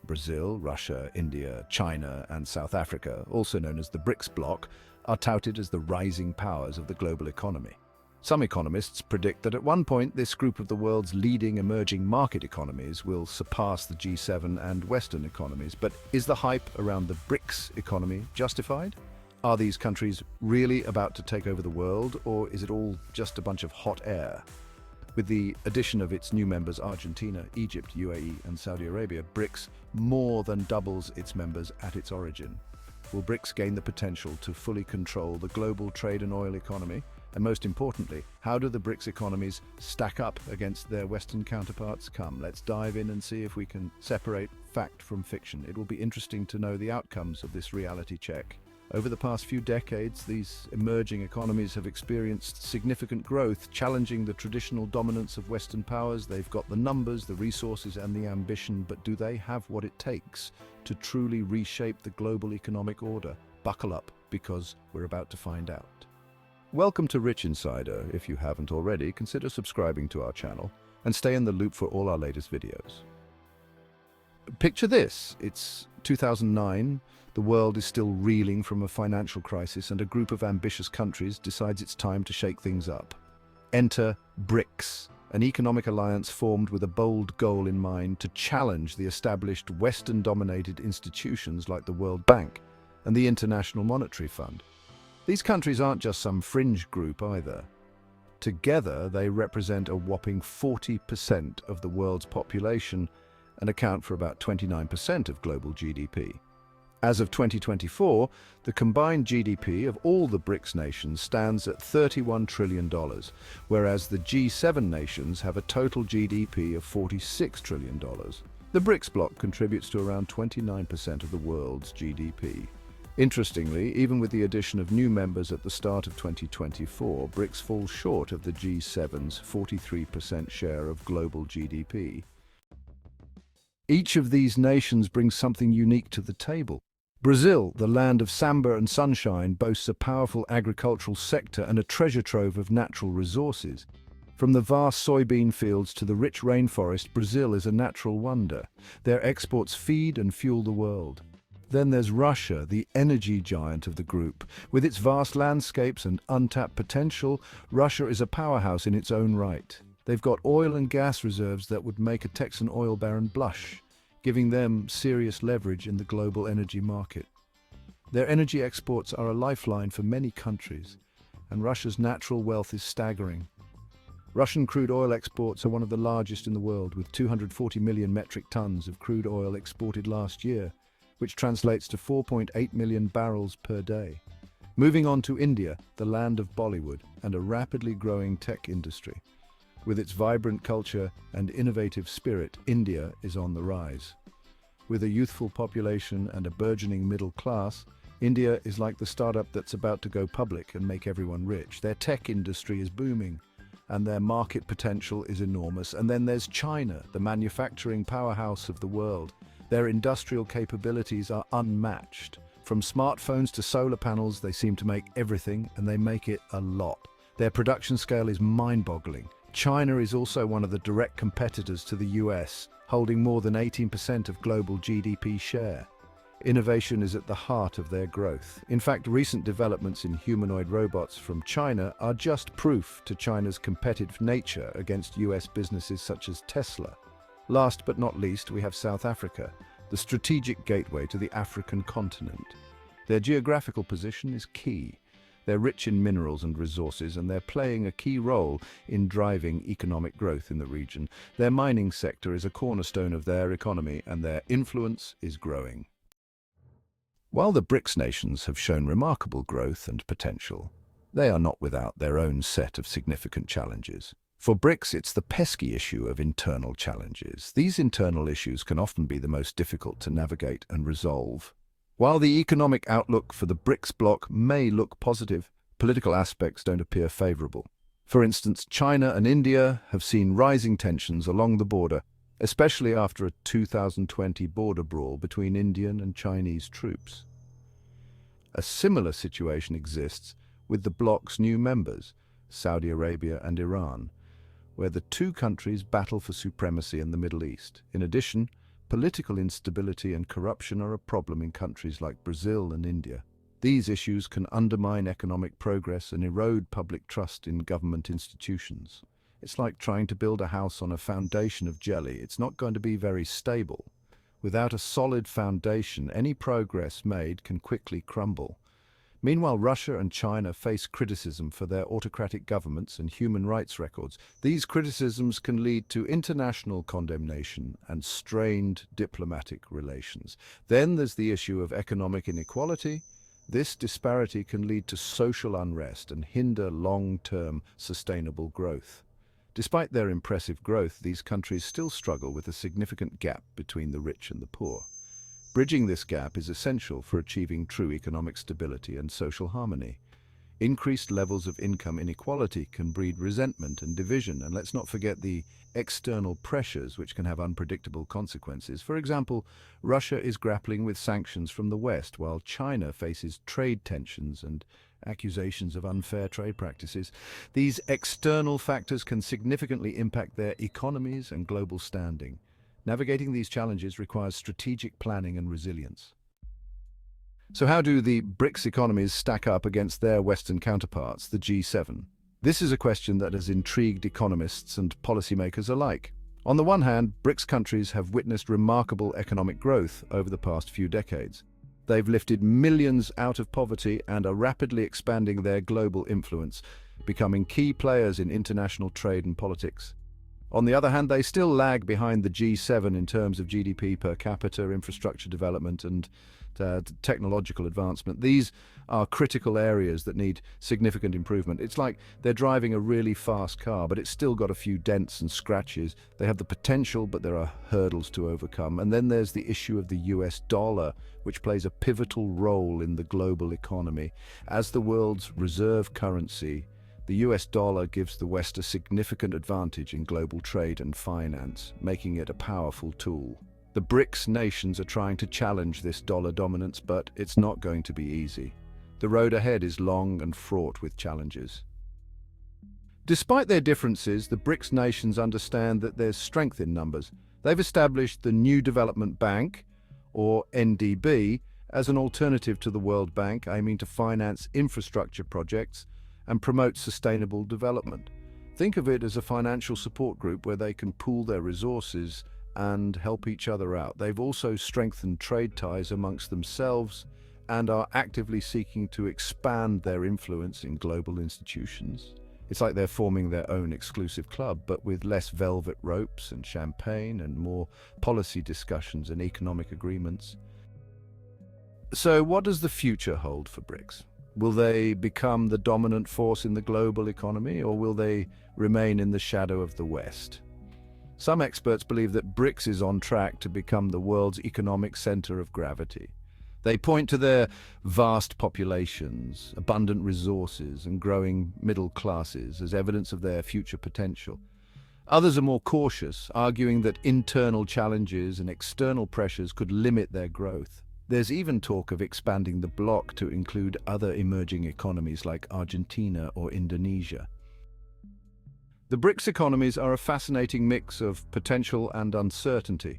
Brazil, Russia, India, China, and South Africa, also known as the BRICS bloc, are touted as the rising powers of the global economy. Some economists predict that at one point this group of the world's leading emerging market economies will surpass the G7 and Western economies. But is the hype around the BRICS economy justified? Are these countries really about to take over the world, or is it all just a bunch of hot air? With the addition of its new members Argentina, Egypt, UAE, and Saudi Arabia, BRICS more than doubles its members at its origin. Will BRICS gain the potential to fully control the global trade and oil economy? And most importantly, how do the BRICS economies stack up against their Western counterparts? Come, let's dive in and see if we can separate fact from fiction. It will be interesting to know the outcomes of this reality check. Over the past few decades, these emerging economies have experienced significant growth, challenging the traditional dominance of Western powers. They've got the numbers, the resources, and the ambition, but do they have what it takes to truly reshape the global economic order? Buckle up, because we're about to find out. Welcome to RichInsider. If you haven't already, consider subscribing to our channel and stay in the loop for all our latest videos. Picture this. It's 2009, the world is still reeling from a financial crisis, and a group of ambitious countries decides it's time to shake things up. Enter BRICS, an economic alliance formed with a bold goal in mind to challenge the established Western-dominated institutions like the World Bank and the International Monetary Fund. These countries aren't just some fringe group either. Together, they represent a whopping 40% of the world's population and account for about 29% of global GDP. As of 2024, the combined GDP of all the BRICS nations stands at $31 trillion, whereas the G7 nations have a total GDP of $46 trillion. The BRICS bloc contributes to around 29% of the world's GDP. Interestingly, even with the addition of new members at the start of 2024, BRICS falls short of the G7's 43% share of global GDP. Each of these nations brings something unique to the table. Brazil, the land of samba and sunshine, boasts a powerful agricultural sector and a treasure trove of natural resources. From the vast soybean fields to the rich rainforest, Brazil is a natural wonder. Their exports feed and fuel the world. Then there's Russia, the energy giant of the group. With its vast landscapes and untapped potential, Russia is a powerhouse in its own right. They've got oil and gas reserves that would make a Texan oil baron blush, giving them serious leverage in the global energy market. Their energy exports are a lifeline for many countries, and Russia's natural wealth is staggering. Russian crude oil exports are one of the largest in the world, with 240 million metric tons of crude oil exported last year, which translates to 4.8 million barrels per day. Moving on to India, the land of Bollywood and a rapidly growing tech industry. With its vibrant culture and innovative spirit, India is on the rise. With a youthful population and a burgeoning middle class, India is like the startup that's about to go public and make everyone rich. Their tech industry is booming, and their market potential is enormous. And then there's China, the manufacturing powerhouse of the world. Their industrial capabilities are unmatched. From smartphones to solar panels, they seem to make everything, and they make it a lot. Their production scale is mind-boggling. China is also one of the direct competitors to the US, holding more than 18% of global GDP share. Innovation is at the heart of their growth. In fact, recent developments in humanoid robots from China are just proof to China's competitive nature against US businesses such as Tesla. Last but not least, we have South Africa, the strategic gateway to the African continent. Their geographical position is key. They're rich in minerals and resources, and they're playing a key role in driving economic growth in the region. Their mining sector is a cornerstone of their economy, and their influence is growing. While the BRICS nations have shown remarkable growth and potential, they are not without their own set of significant challenges. For BRICS, it's the pesky issue of internal challenges. These internal issues can often be the most difficult to navigate and resolve. While the economic outlook for the BRICS bloc may look positive, political aspects don't appear favorable. For instance, China and India have seen rising tensions along the border, especially after a 2020 border brawl between Indian and Chinese troops. A similar situation exists with the bloc's new members, Saudi Arabia and Iran, where the two countries battle for supremacy in the Middle East. In addition, Political instability and corruption are a problem in countries like Brazil and India. These issues can undermine economic progress and erode public trust in government institutions. It's like trying to build a house on a foundation of jelly. It's not going to be very stable. Without a solid foundation, any progress made can quickly crumble. Meanwhile, Russia and China face criticism for their autocratic governments and human rights records. These criticisms can lead to international condemnation and strained diplomatic relations. Then there's the issue of economic inequality. This disparity can lead to social unrest and hinder long-term sustainable growth. Despite their impressive growth, these countries still struggle with a significant gap between the rich and the poor. Bridging this gap is essential for achieving true economic stability and social harmony. Increased levels of income inequality can breed resentment and division, and let's not forget the external pressures which can have unpredictable consequences. For example, Russia is grappling with sanctions from the West, while China faces trade tensions and accusations of unfair trade practices. These external factors can significantly impact their economies and global standing. Navigating these challenges requires strategic planning and resilience. So how do the BRICS economies stack up against their Western counterparts, the G7? This is a question that has intrigued economists and policymakers alike. On the one hand, BRICS countries have witnessed remarkable economic growth over the past few decades. They've lifted millions out of poverty and are rapidly expanding their global influence, becoming key players in international trade and politics. On the other hand, they still lag behind the G7 in terms of GDP per capita, infrastructure development, and technological advancement. These are critical areas that need significant improvement. It's like they're driving a really fast car, but it's still got a few dents and scratches. They have the potential, but there are hurdles to overcome. And then there's the issue of the US dollar, which plays a pivotal role in the global economy. As the world's reserve currency, the US dollar gives the West a significant advantage in global trade and finance, making it a powerful tool. The BRICS nations are trying to challenge this dollar dominance, but it's not going to be easy. The road ahead is long and fraught with challenges. Despite their differences, the BRICS nations understand that there's strength in numbers. They've established the New Development Bank, or NDB, as an alternative to the World Bank, aiming to finance infrastructure projects and promote sustainable development. Think of it as a financial support group where they can pool their resources and help each other out. They've also strengthened trade ties amongst themselves and are actively seeking to expand their influence in global institutions. It's like they're forming their own exclusive club, but with less velvet ropes and champagne and more policy discussions and economic agreements. So what does the future hold for BRICS? Will they become the dominant force in the global economy, or will they remain in the shadow of the West? Some experts believe that BRICS is on track to become the world's economic center of gravity. They point to their vast populations, abundant resources, and growing middle classes as evidence of their future potential. Others are more cautious, arguing that internal challenges and external pressures could limit their growth. There's even talk of expanding the bloc to include other emerging economies like Argentina or Indonesia. The BRICS economies are a fascinating mix of potential and uncertainty.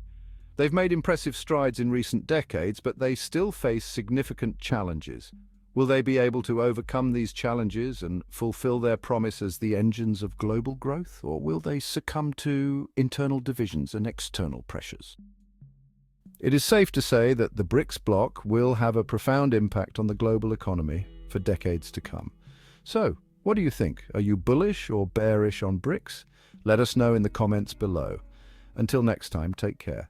They've made impressive strides in recent decades, but they still face significant challenges. Will they be able to overcome these challenges and fulfill their promise as the engines of global growth, or will they succumb to internal divisions and external pressures? It is safe to say that the BRICS bloc will have a profound impact on the global economy for decades to come. So, what do you think? Are you bullish or bearish on BRICS? Let us know in the comments below. Until next time, take care.